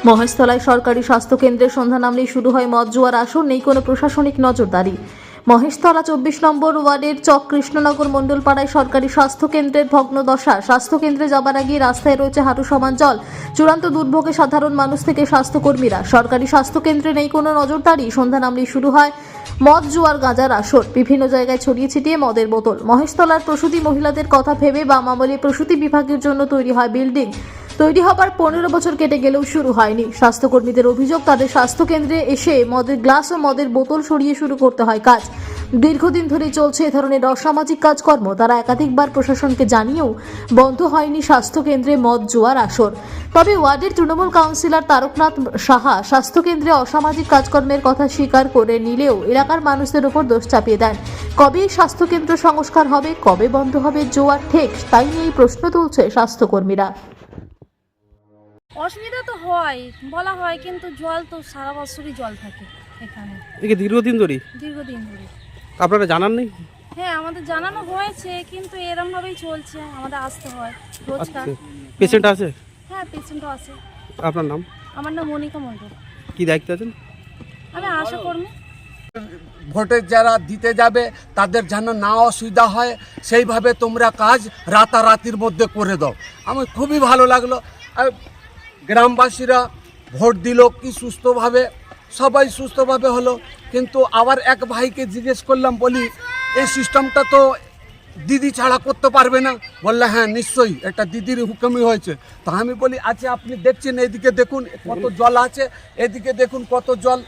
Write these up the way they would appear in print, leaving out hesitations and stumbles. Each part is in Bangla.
মহেশতলায় সরকারি স্বাস্থ্যকেন্দ্রের সন্ধান নামলেই শুরু হয় মদ জুয়ার আসর, নেই কোনো প্রশাসনিক নজরদারি। মহেশতলা 24 নম্বর ওয়ার্ডের চক কৃষ্ণনগর মণ্ডলপাড়ায় সরকারি স্বাস্থ্যকেন্দ্রের ভগ্নদশা। স্বাস্থ্যকেন্দ্রে যাবার আগে রাস্তায় রয়েছে হাঁটু সমান জল। চূড়ান্ত দুর্ভোগে সাধারণ মানুষ থেকে স্বাস্থ্যকর্মীরা। সরকারি স্বাস্থ্যকেন্দ্রে নেই কোনো নজরদারি, সন্ধ্যা নামলেই শুরু হয় মদ জুয়ার গাঁজার আসর। বিভিন্ন জায়গায় ছড়িয়ে ছিটিয়ে মদের বোতল। মহেশতলার প্রসূতি মহিলাদের কথা ভেবে বাম আমলে প্রসূতি বিভাগের জন্য তৈরি হয় বিল্ডিং। তৈরি হবার 15 বছর কেটে গেলেও শুরু হয়নি। স্বাস্থ্যকর্মীদের অভিযোগ, তাদের স্বাস্থ্যকেন্দ্রে এসে মদের গ্লাস ও মদের বোতল সরিয়ে শুরু করতে হয় কাজ। দীর্ঘদিন ধরেই চলছে এ ধরনের অসামাজিক কাজকর্ম। তারা একাধিকবার প্রশাসনকে জানিয়েও বন্ধ হয়নি স্বাস্থ্যকেন্দ্রে মদ জুয়ার আসর। তবে ওয়ার্ডের তৃণমূল কাউন্সিলর তারকনাথ সাহা স্বাস্থ্যকেন্দ্রে অসামাজিক কাজকর্মের কথা স্বীকার করে নিলেও এলাকার মানুষদের উপর দোষ চাপিয়ে দেন। কবে এই স্বাস্থ্যকেন্দ্র সংস্কার হবে, কবে বন্ধ হবে জুয়ার ঠেক, তাই নিয়েই প্রশ্ন তুলছে স্বাস্থ্যকর্মীরা। অসুবিধা তো হয়, বলা হয়, কিন্তু জল তো সারা বছরই জল থাকে এখানে, এই দীর্ঘদিন ধরে দীর্ঘদিন ধরে। আপনারা জানান নেই? হ্যাঁ, আমাদের জানানো হয়েছে, কিন্তু এরম ভাবেই চলছে, আমাদের আসতে হয় রোজকার। পেশেন্ট আছে? হ্যাঁ, পেশেন্টও আছে। আপনার নাম? আমার নাম মনিকা মণ্ডল, কি দায়িত্ব আছেন? আমি আশা কর্মী। ভোটে যারা দিতে যাবে তাদের যেন না অসুবিধা হয় সেইভাবে তোমরা কাজ রাতারাতির মধ্যে করে দাও। আমার খুবই ভালো লাগলো। আর গ্রামবাসীরা ভোট দিল কি সুস্থভাবে, সবাই সুস্থভাবে হলো। কিন্তু আবার এক ভাইকে জিজ্ঞেস করলাম, বলি এই সিস্টেমটা তো দিদি ছাড়া করতে পারবে না? বললে হ্যাঁ নিশ্চয়ই, এটা দিদির হুকুমই হয়েছে। তো আমি বলি আচ্ছা আপনি দেখছেন, এদিকে দেখুন কত জল আছে, এদিকে দেখুন কত জল।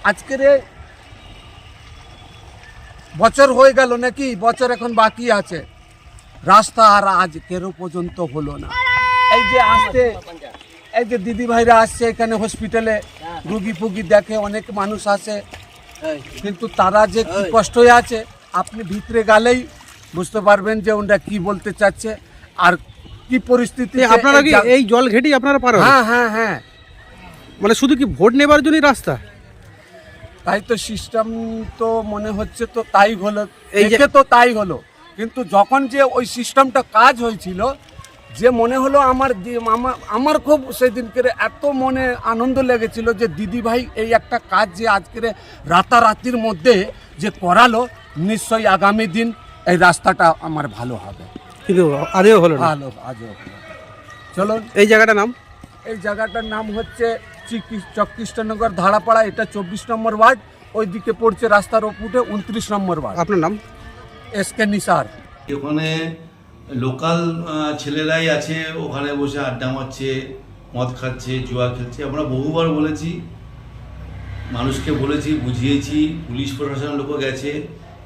আজকের বছর হয়ে গেল নাকি, বছর এখন বাকি আছে, রাস্তা আর আজকেরও পর্যন্ত হলো না। এই যে আসতে, এই যে দিদি ভাইরা আসছে এখানে হসপিটালে রুগী ফুগি দেখে, অনেক মানুষ আসে, কিন্তু তারা যে কি কষ্টে আছে আপনি ভিতরে গেলেই বুঝতে পারবেন যে ওরা কি বলতে চাচ্ছে আর কি পরিস্থিতি। আপনারা কি এই জল ঘেটেই আপনারা পার হন? হ্যাঁ হ্যাঁ হ্যাঁ, মানে শুধু কি ভোট নেবার জন্যই রাস্তা? তাই তো সিস্টেম তো মনে হচ্ছে তো তাই হলো, দেখে তো তাই হলো। কিন্তু যখন যে ওই সিস্টেমটা কাজ হয়েছিল, যে মনে হলো আমার খুব সেদিনকে এত মনে আনন্দ লেগেছিল যে দিদি ভাই এই একটা কাজ যে আজকের রাতারাতির মধ্যে যে করালো, নিশ্চয়ই আগামী দিন এই রাস্তাটা আমার ভালো হবে। কিন্তু আজও হলো না। ভালো আজও হলো। চলুন, এই জায়গাটার নাম? এই জায়গাটার নাম হচ্ছে চক কৃষ্ণনগর ধারাপাড়া, এটা 24 নম্বর ওয়ার্ড। ওইদিকে পড়ছে রাস্তার ওপরে 29 নম্বর ওয়ার্ড। আপনার নাম? এসকে নিসার। ওখানে লোকাল ছেলেরাই আছে, ওখানে বসে আড্ডা মারছে, মদ খাচ্ছে, জুয়া খেলছে। আমরা বহুবার বলেছি, মানুষকে বলেছি, বুঝিয়েছি, পুলিশ প্রশাসনের লোকও গেছে।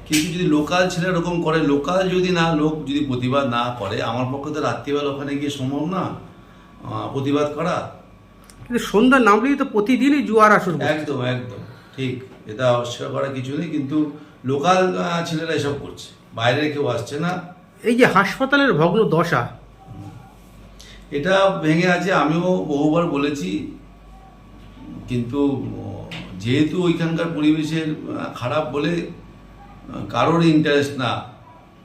কিন্তু যদি লোকাল ছেলে এরকম করে, লোকাল যদি না লোক যদি প্রতিবাদ না করে, আমার পক্ষে তো রাত্রিবেলা ওখানে গিয়ে সম্ভব না প্রতিবাদ করা। কিন্তু সন্ধ্যা নামলেই তো প্রতিদিনই জুয়ার আসর। একদম একদম ঠিক, এটা অস্বীকার করার কিছু নেই। কিন্তু লোকাল ছেলেরা এসব করছে, বাইরে কেউ আসছে না। এই যে হাসপাতালের ভগ্ন দশা, এটা ভেঙে আছে, আমিও বহুবার বলেছি। কিন্তু যেহেতু ওইখানকার পরিবেশের খারাপ বলে কারোর ইন্টারেস্ট না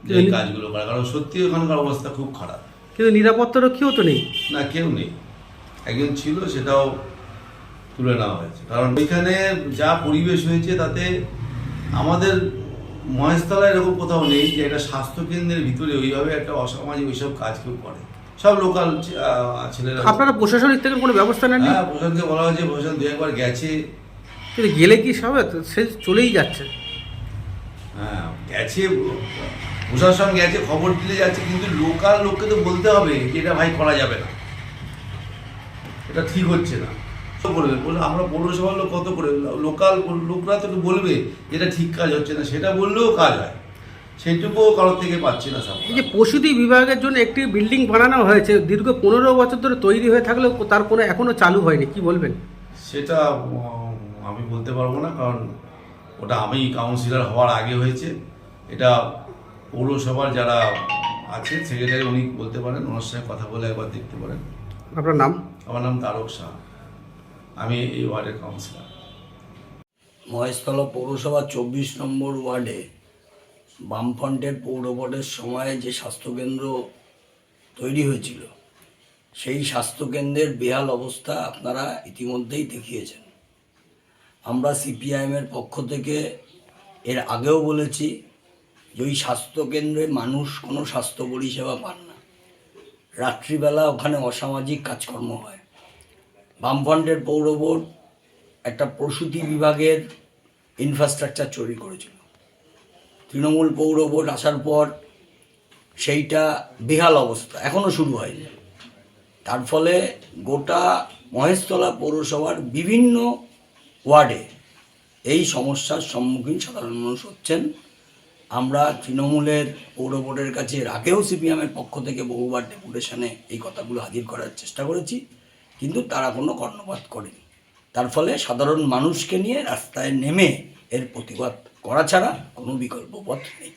এই কাজগুলো করা, কারণ সত্যি ওখানকার অবস্থা খুব খারাপ। কিন্তু নিরাপত্তারক্ষীও তো নেই। না, কেউ নেই। একজন ছিল, সেটাও তুলে নেওয়া হয়েছে। কারণ ওইখানে যা পরিবেশ হয়েছে তাতে আমাদের মহেশতলায় এরকম কোথাও নেই যে একটা স্বাস্থ্যকেন্দ্রের ভিতরে ওইভাবে একটা অসামাজিক ওইসব কাজ কেউ করে। সব লোকাল ছেলেরা। আপনারা প্রশাসনিক থেকে কোনো ব্যবস্থা নেন? হ্যাঁ, প্রশাসনকে বলা হয়েছে, প্রশাসন দু একবার গেছে। কিন্তু গেলে কি সবে সে চলেই যাচ্ছে। হ্যাঁ গেছে, প্রশাসন গেছে, খবর দিলে যাচ্ছে, কিন্তু লোকাল লোককে তো বলতে হবে যে এটা ভাই করা যাবে না, এটা ঠিক হচ্ছে না। করবে বলে আমরা পৌরসভার লোক কত করে, লোকাল লোকরা তো বলবে যেটা ঠিক কাজ হচ্ছে না, সেটা বললেও কাজ হয়, সেইটুকুও কারোর থেকে পাচ্ছি না। সব এই যে প্রসূতি বিভাগের জন্য একটি বিল্ডিং বানানো হয়েছে, দীর্ঘ 15 বছর ধরে তৈরি হয়ে থাকলেও তার কোনো এখনো চালু হয়নি, কি বলবেন? সেটা আমি বলতে পারবো না, কারণ ওটা আমি কাউন্সিলর হওয়ার আগে হয়েছে। এটা পৌরসভার যারা আছে সেক্রেটারি, উনি বলতে পারেন, ওনার সঙ্গে কথা বলে একবার দেখতে পারেন। আপনার নাম? আমার নাম তারক শাহ, আমি এই ওয়ার্ডের কাউন্সিলর। মহেশতলা পৌরসভা 24 নম্বর ওয়ার্ডে বামফ্রন্টের পৌর ভোটের সময় যে স্বাস্থ্যকেন্দ্র তৈরি হয়েছিল, সেই স্বাস্থ্যকেন্দ্রের বেহাল অবস্থা আপনারা ইতিমধ্যেই দেখিয়েছেন। আমরা সিপিআইএমের পক্ষ থেকে এর আগেও বলেছি যে ওই স্বাস্থ্যকেন্দ্রে মানুষ কোনো স্বাস্থ্য পরিষেবা পান না। রাত্রিবেলা ওখানে অসামাজিক কাজকর্ম হয়। বামফ্রন্টের পৌর বোর্ড একটা প্রসূতি বিভাগের ইনফ্রাস্ট্রাকচার চুরি করেছিল। তৃণমূল পৌর বোর্ড আসার পর সেইটা বেহাল অবস্থা, এখনও শুরু হয়নি। তার ফলে গোটা মহেশতলা পৌরসভার বিভিন্ন ওয়ার্ডে এই সমস্যার সম্মুখীন সাধারণ মানুষ হচ্ছেন। আমরা তৃণমূলের পৌর বোর্ডের কাছে এর আগেও সিপিএমের পক্ষ থেকে বহুবার ডেপুটেশনে এই কথাগুলো হাজির করার চেষ্টা করেছি, কিন্তু তারা কোনো কর্ণপাত করেনি। তার ফলে সাধারণ মানুষকে নিয়ে রাস্তায় নেমে এর প্রতিবাদ করা ছাড়া কোনো বিকল্প পথ নেই।